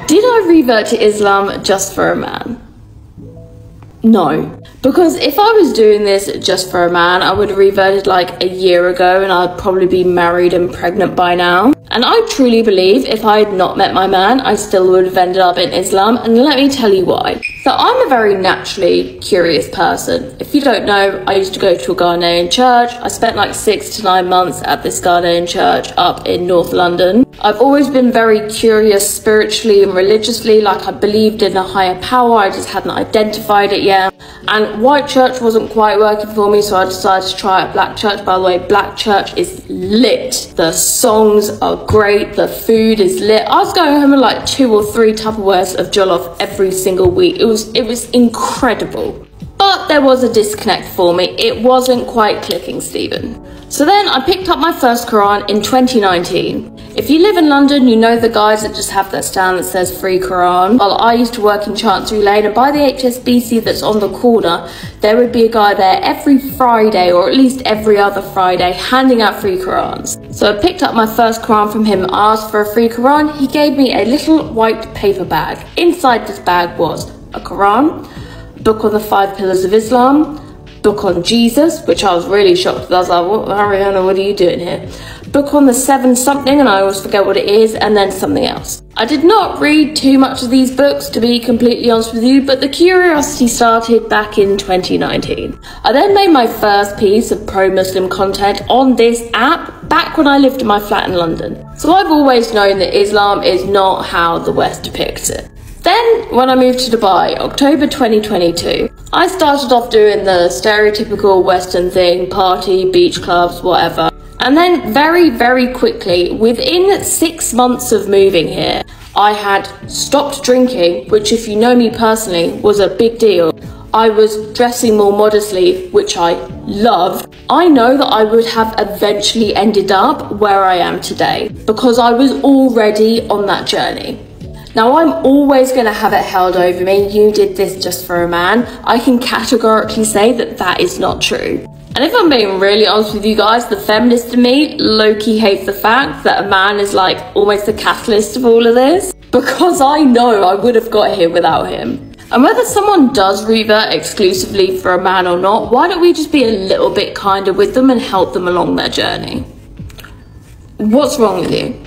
Did I revert to Islam just for a man? No. Because if I was doing this just for a man, I would have reverted like a year ago and I'd probably be married and pregnant by now. And I truly believe if I had not met my man, I still would have ended up in Islam, and let me tell you why. So I'm a very naturally curious person. If you don't know, I used to go to a Ghanaian church. I spent like 6 to 9 months at this Ghanaian church up in North London. I've always been very curious spiritually and religiously, like I believed in a higher power, I just hadn't identified it yet. And white church wasn't quite working for me, so I decided to try out black church. By the way, black church is lit. The songs are great, the food is lit. I was going home with like 2 or 3 Tupperwares of jollof every single week. It was incredible. But there was a disconnect for me. It wasn't quite clicking, Stephen. So then I picked up my first Quran in 2019. If you live in London, you know the guys that just have that stand that says free Quran. Well, I used to work in Chancery Lane, and by the HSBC that's on the corner, there would be a guy there every Friday, or at least every other Friday, handing out free Qurans. So I picked up my first Quran from him, asked for a free Quran. He gave me a little white paper bag. Inside this bag was a Quran, book on the 5 pillars of Islam, book on Jesus, which I was really shocked. I was like, what, Ariana, what are you doing here? Book on the 7 something, and I always forget what it is, and then something else. I did not read too much of these books, to be completely honest with you, but the curiosity started back in 2019. I then made my first piece of pro-Muslim content on this app back when I lived in my flat in London. So I've always known that Islam is not how the West depicts it. Then, when I moved to Dubai, October 2022, I started off doing the stereotypical Western thing, party, beach clubs, whatever. And then very, very quickly, within 6 months of moving here, I had stopped drinking, which if you know me personally, was a big deal. I was dressing more modestly, which I loved. I know that I would have eventually ended up where I am today, because I was already on that journey. Now, I'm always going to have it held over me, you did this just for a man. I can categorically say that that is not true. And if I'm being really honest with you guys, the feminist in me low-key hates the fact that a man is like almost the catalyst of all of this, because I know I would have got here without him. And whether someone does revert exclusively for a man or not, why don't we just be a little bit kinder with them and help them along their journey? What's wrong with you?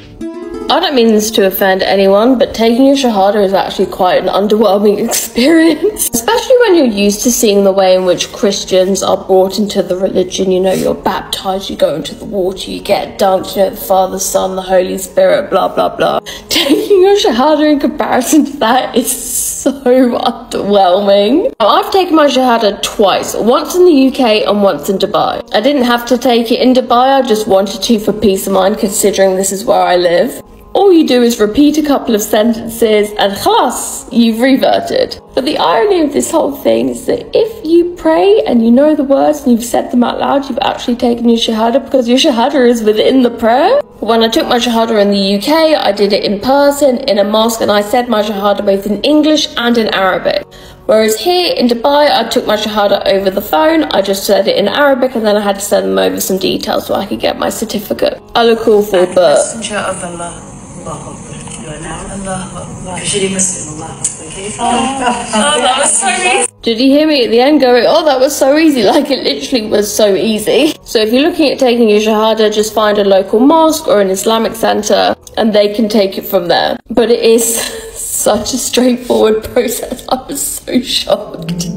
I don't mean this to offend anyone, but taking your Shahada is actually quite an underwhelming experience. Especially when you're used to seeing the way in which Christians are brought into the religion. You know, you're baptized, you go into the water, you get dunked, you know, the Father, Son, the Holy Spirit, blah, blah, blah. Taking your Shahada in comparison to that is so underwhelming. Now, I've taken my Shahada twice, once in the UK and once in Dubai. I didn't have to take it in Dubai, I just wanted to for peace of mind, considering this is where I live. All you do is repeat a couple of sentences and khalas, you've reverted. But the irony of this whole thing is that if you pray and you know the words and you've said them out loud, you've actually taken your Shahada, because your Shahada is within the prayer. When I took my Shahada in the UK, I did it in person in a mosque, and I said my Shahada both in English and in Arabic. Whereas here in Dubai, I took my Shahada over the phone, I just said it in Arabic, and then I had to send them over some details so I could get my certificate. I look awful, but... Messenger of Allah. Allah Akbar. You are now Allah Akbar. Usually Muslim, Allah Akbar. Can you follow? Oh, that was so easy. Did you hear me at the end going, oh, that was so easy? Like, it literally was so easy. So if you're looking at taking your Shahada, just find a local mosque or an Islamic center and they can take it from there. But it is such a straightforward process. I was so shocked.